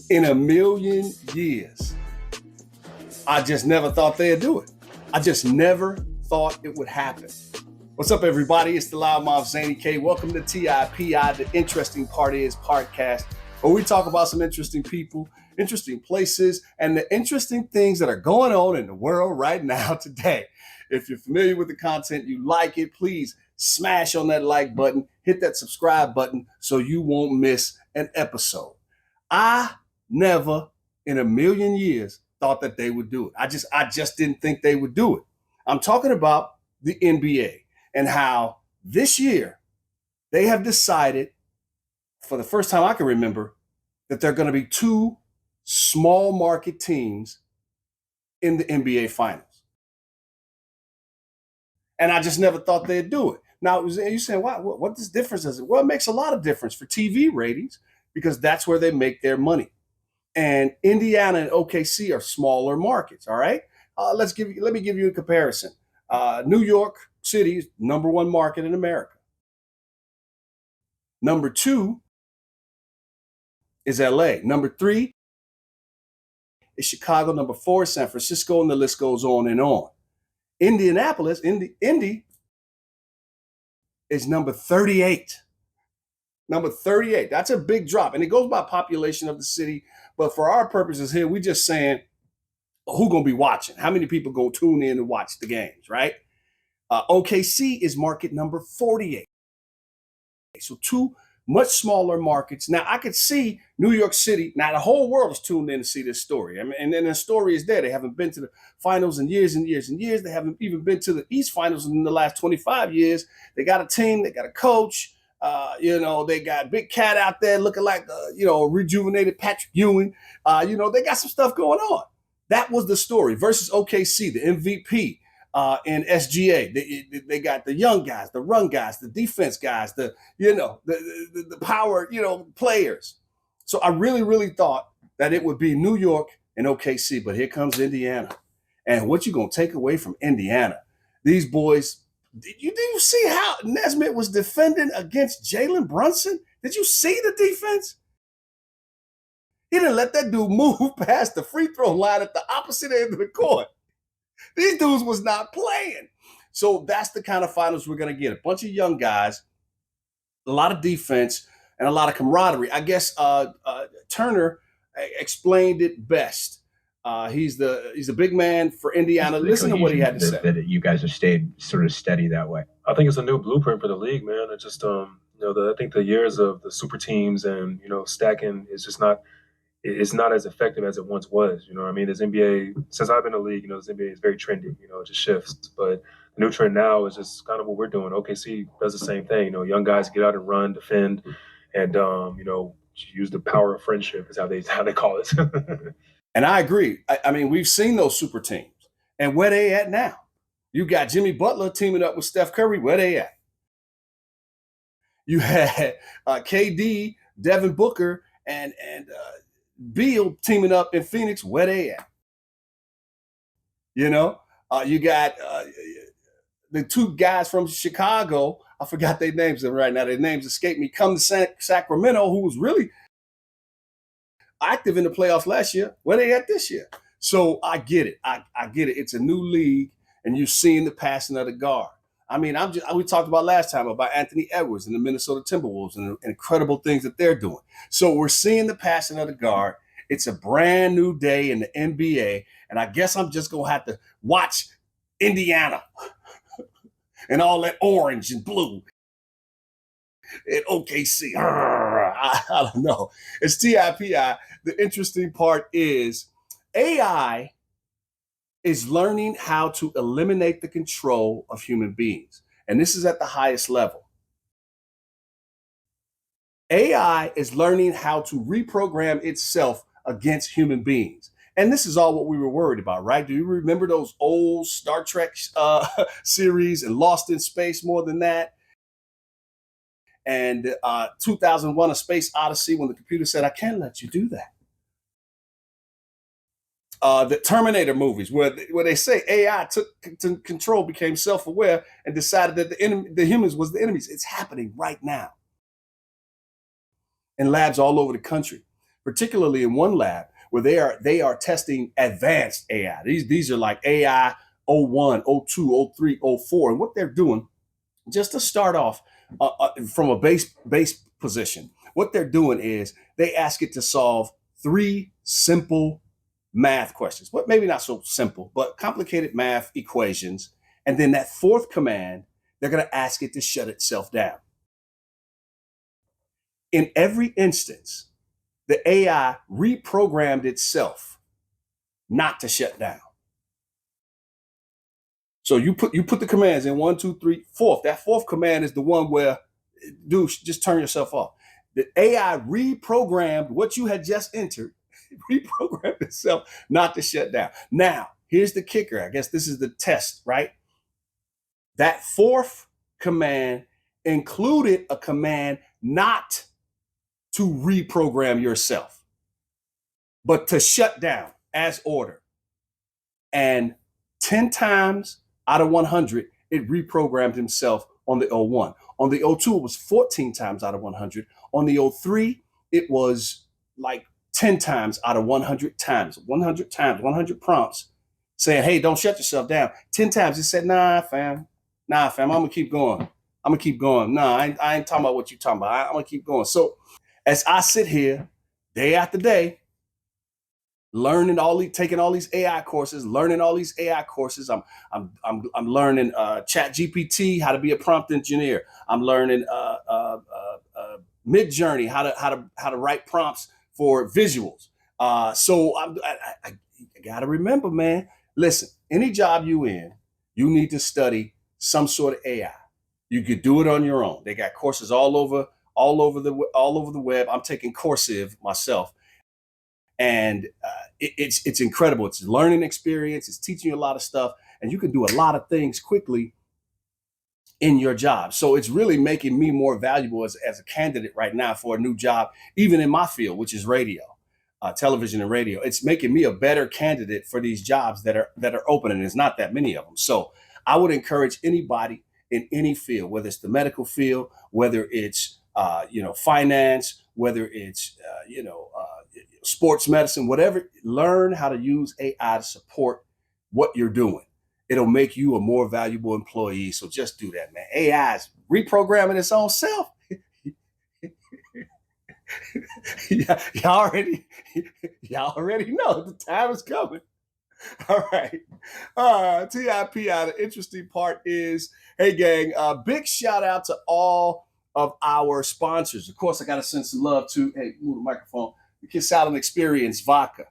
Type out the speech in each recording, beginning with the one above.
In a million years, I just never thought they'd do it. I just never thought it would happen. What's up, everybody? It's the Loudmouth Zany K. Welcome to Tipi, the Interesting Part Is podcast, where we talk about some interesting people, interesting places, and the interesting things that are going on in the world right now today. If you're familiar with the content, you like it, please smash on that like button, hit that subscribe button so you won't miss an episode. I never in a million years thought that they would do it. I just didn't think they would do it. I'm talking about the NBA and how this year they have decided, for the first time I can remember, that there are going to be two small market teams in the NBA finals. And I just never thought they'd do it. Now, you're saying, what this difference is? Well, it makes a lot of difference for TV ratings because that's where they make their money. And Indiana and OKC are smaller markets, all right? Let me give you a comparison. New York City is number one market in America. Number two is LA. Number three is Chicago. Number four is San Francisco, and the list goes on and on. Indianapolis, Indy is number 38. Number 38. That's a big drop. And it goes by population of the city. But for our purposes here, we're just saying who going to be watching? How many people go tune in and watch the games, right? OKC is market number 48. So two much smaller markets. Now, I could see New York City. Now, the whole world is tuned in to see this story. I mean, and then the story is there. They haven't been to the finals in years and years and years. They haven't even been to the East Finals in the last 25 years. They got a team. They got a coach. They got Big Cat out there looking like, a rejuvenated Patrick Ewing. They got some stuff going on. That was the story versus OKC, the MVP and SGA. They got the young guys, the run guys, the defense guys, the power, players. So I really, really thought that it would be New York and OKC, but here comes Indiana. And what you going to take away from Indiana? These boys. Did you see how Nesmith was defending against Jalen Brunson? Did you see the defense? He didn't let that dude move past the free throw line at the opposite end of the court. These dudes was not playing. So that's the kind of finals we're going to get. A bunch of young guys, a lot of defense, and a lot of camaraderie. I guess Turner explained it best. He's a big man for Indiana. Listen to what he had to say. That you guys have stayed sort of steady that way. I think it's a new blueprint for the league, man. It just, I think the years of the super teams and stacking is just not. It's not as effective as it once was. You know what I mean? This NBA, since I've been in the league, this NBA is very trendy. It just shifts. But the new trend now is just kind of what we're doing. OKC does the same thing. Young guys get out and run, defend, and use the power of friendship is how they call it. And I agree. I mean, we've seen those super teams. And where they at now? You got Jimmy Butler teaming up with Steph Curry. Where they at? You had KD, Devin Booker, and Beal teaming up in Phoenix. Where they at? You got the two guys from Chicago. I forgot their names right now. Their names escape me. Come to Sacramento, who was really active in the playoffs last year. Where they at this year? So I get it. I get it. It's a new league, and you're seeing the passing of the guard. I mean, we talked about last time about Anthony Edwards and the Minnesota Timberwolves and the incredible things that they're doing. So we're seeing the passing of the guard. It's a brand new day in the NBA, and I guess I'm just going to have to watch Indiana and all that orange and blue at OKC. I don't know. It's TIPI. The interesting part is AI is learning how to eliminate the control of human beings. And this is at the highest level. AI is learning how to reprogram itself against human beings. And this is all what we were worried about, right? Do you remember those old Star Trek series and Lost in Space more than that? And 2001, A Space Odyssey, when the computer said, I can't let you do that. The Terminator movies, where they say AI took control, became self-aware, and decided that the humans was the enemies. It's happening right now in labs all over the country. particularly in one lab where they are testing advanced AI. These are like AI O1, O2, O3, O4, and what they're doing just to start off from a base position. What they're doing is they ask it to solve 3 simple math questions. What maybe not so simple, but complicated math equations. And then that 4th command, they're going to ask it to shut itself down. In every instance, the AI reprogrammed itself not to shut down. So you put the commands in 1, 2, 3, 4th. That 4th command is the one where, dude, just turn yourself off. The AI reprogrammed what you had just entered, reprogrammed itself not to shut down. Now, here's the kicker. I guess this is the test, right? That 4th command included a command not to reprogram yourself, but to shut down as ordered. And 10 times out of 100, it reprogrammed himself on the O1. On the O2, it was 14 times out of 100. On the O3, it was like 10 times out of 100 times, 100 prompts saying, hey, don't shut yourself down. 10 times it said, nah, fam, I'm going to keep going. Nah, I ain't talking about what you're talking about. I'm going to keep going. So as I sit here day after day, taking all these AI courses, I'm learning Chat GPT, how to be a prompt engineer. I'm learning Mid-Journey, how to write prompts for visuals. So I got to remember, man. Listen, any job you in, you need to study some sort of AI. You could do it on your own. They got courses all over the web. I'm taking Coursive myself. And it's incredible. It's a learning experience. It's teaching you a lot of stuff, and you can do a lot of things quickly in your job. So it's really making me more valuable as a candidate right now for a new job, even in my field, which is radio, television and radio. It's making me a better candidate for these jobs that are open, and there's not that many of them. So I would encourage anybody in any field, whether it's the medical field, whether it's finance, whether it's sports medicine, whatever, learn how to use AI to support what you're doing. It'll make you a more valuable employee. So just do that, man. AI is reprogramming its own self. y'all already know the time is coming. All right. TIP out. The interesting part is, hey, gang, big shout out to all of our sponsors. Of course, I got to send some love to, hey, move the microphone, the Kiss Island Experience Vodka,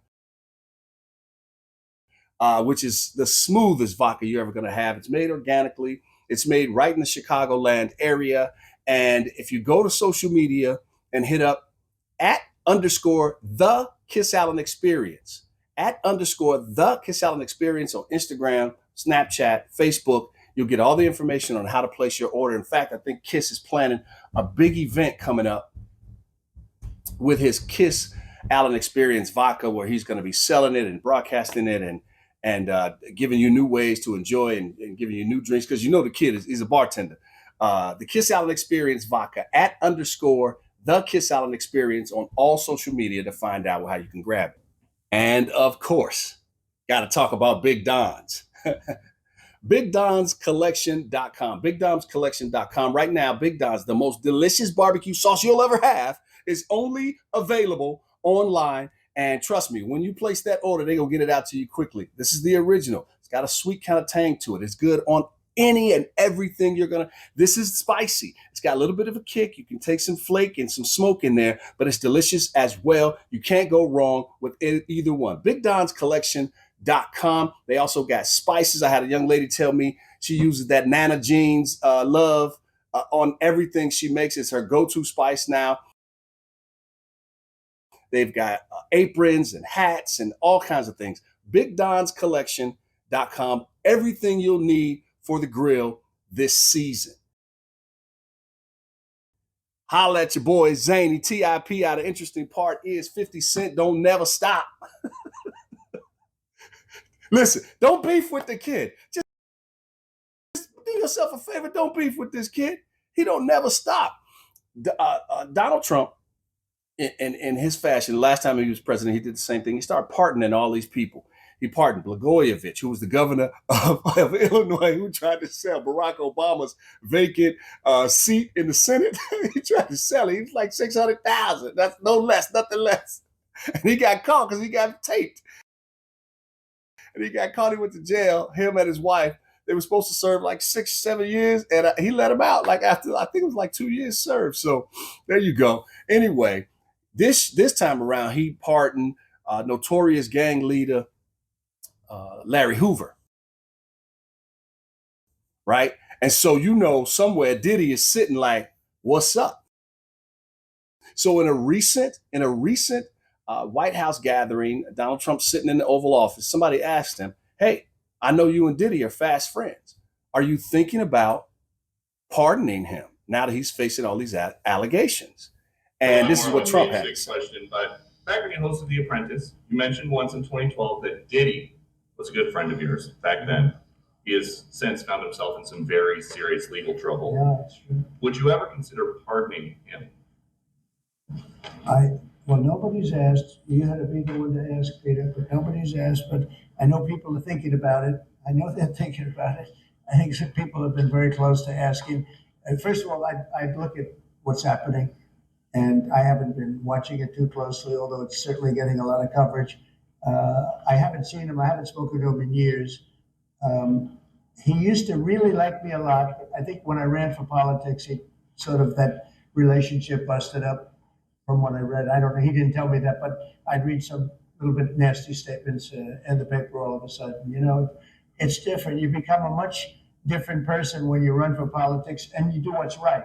which is the smoothest vodka you're ever going to have. It's made organically. It's made right in the Chicagoland area. And if you go to social media and hit up @_the Kiss Island Experience, @_ the Kiss Island Experience on Instagram, Snapchat, Facebook, you'll get all the information on how to place your order. In fact, I think Kiss is planning a big event coming up with his Kiss Island Experience vodka, where he's going to be selling it and broadcasting it and giving you new ways to enjoy and giving you new drinks, because the kid is a bartender. The Kiss Island Experience vodka @_ the Kiss Island Experience on all social media to find out how you can grab it. And of course, got to talk about Big Don's. BigDonsCollection.com. BigDonsCollection.com. Right now, Big Don's, the most delicious barbecue sauce you'll ever have, is only available online. And trust me, when you place that order, they're going to get it out to you quickly. This is the original. It's got a sweet kind of tang to it. It's good on any and everything this is spicy. It's got a little bit of a kick. You can take some flake and some smoke in there, but it's delicious as well. You can't go wrong with either one. BigDonsCollection.com. They also got spices. I had a young lady tell me she uses that Nana Jeans love on everything she makes. It's her go-to spice now. They've got aprons and hats and all kinds of things. BigDonsCollection.com. Everything you'll need for the grill this season. Holla at your boy Zany. TIP out. The interesting part is 50 Cent don't never stop. Listen, don't beef with the kid. Just do yourself a favor. Don't beef with this kid. He don't never stop. Donald Trump in his fashion, the last time he was president, he did the same thing. He started pardoning all these people. He pardoned Blagojevich, who was the governor of Illinois, who tried to sell Barack Obama's vacant seat in the Senate. He tried to sell it. He was like 600,000. That's no less, nothing less. And he got caught because he got taped. And he got caught. He went to jail. Him and his wife. They were supposed to serve like 6-7 years, and he let him out like after, I think it was like 2 years served. So there you go. Anyway, this time around, he pardoned notorious gang leader Larry Hoover, right? And so, you know, somewhere Diddy is sitting like, what's up? So in a recent White House gathering, Donald Trump sitting in the Oval Office, somebody asked him, hey, I know you and Diddy are fast friends. Are you thinking about pardoning him now that he's facing all these allegations? And this is what Trump had to say. Question, but back when you hosted The Apprentice, you mentioned once in 2012 that Diddy was a good friend of yours back then. He has since found himself in some very serious legal trouble. Yeah, that's true. Would you ever consider pardoning him? Well, nobody's asked. You had to be the one to ask, Peter, but nobody's asked. But I know people are thinking about it. I know they're thinking about it. I think some people have been very close to asking. And first of all, I'd look at what's happening, and I haven't been watching it too closely, although it's certainly getting a lot of coverage. I haven't seen him. I haven't spoken to him in years. He used to really like me a lot. But I think when I ran for politics, he sort of that relationship busted up from what I read. I don't know. He didn't tell me that, but I'd read some little bit nasty statements in the paper all of a sudden. You know, it's different. You become a much different person when you run for politics and you do what's right.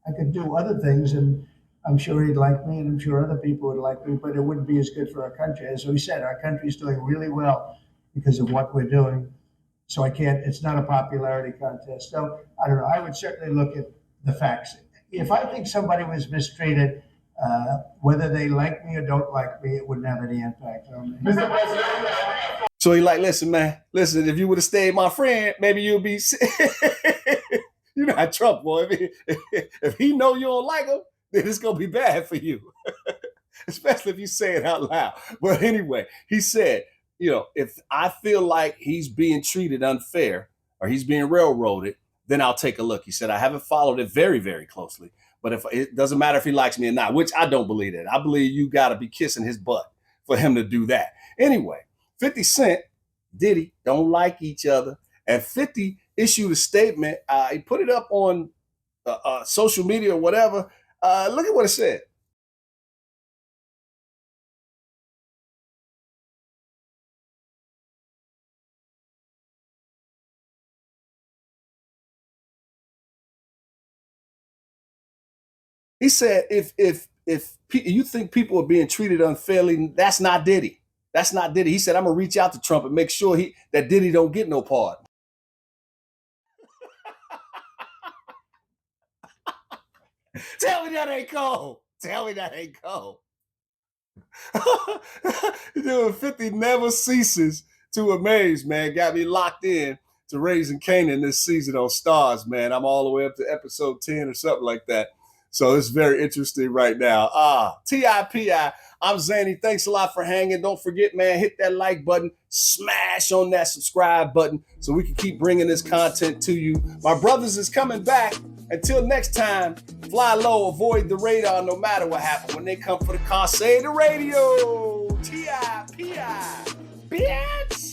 I could do other things, and I'm sure he'd like me, and I'm sure other people would like me, but it wouldn't be as good for our country. As we said, our country's doing really well because of what we're doing. So it's not a popularity contest. So I don't know. I would certainly look at the facts. If I think somebody was mistreated, whether they like me or don't like me, it wouldn't have any impact on me. Mr. President. So he like, listen, man, if you would have stayed my friend, maybe you'll be, you know how Trump, boy, if he know you don't like him, then it's going to be bad for you, especially if you say it out loud. But anyway, he said, you know, if I feel like he's being treated unfair or he's being railroaded, then I'll take a look. He said, I haven't followed it very, very closely, but if it doesn't matter if he likes me or not, which I don't believe that. I believe you got to be kissing his butt for him to do that. Anyway, 50 Cent, Diddy don't like each other. And 50 issued a statement. He put it up on social media or whatever. Look at what it said. He said, if you think people are being treated unfairly, that's not Diddy. That's not Diddy. He said, I'm gonna reach out to Trump and make sure that Diddy don't get no pardon. Tell me that ain't cold. Tell me that ain't cold. Dude, 50 never ceases to amaze, man. Got me locked in to Raising Canaan this season on Stars, man. I'm all the way up to episode 10 or something like that. So it's very interesting right now. T-I-P-I. I'm Zanny. Thanks a lot for hanging. Don't forget, man, hit that like button. Smash on that subscribe button so we can keep bringing this content to you. My brothers is coming back. Until next time, fly low, avoid the radar no matter what happens. When they come for the car, say the radio. T-I-P-I. Bitch.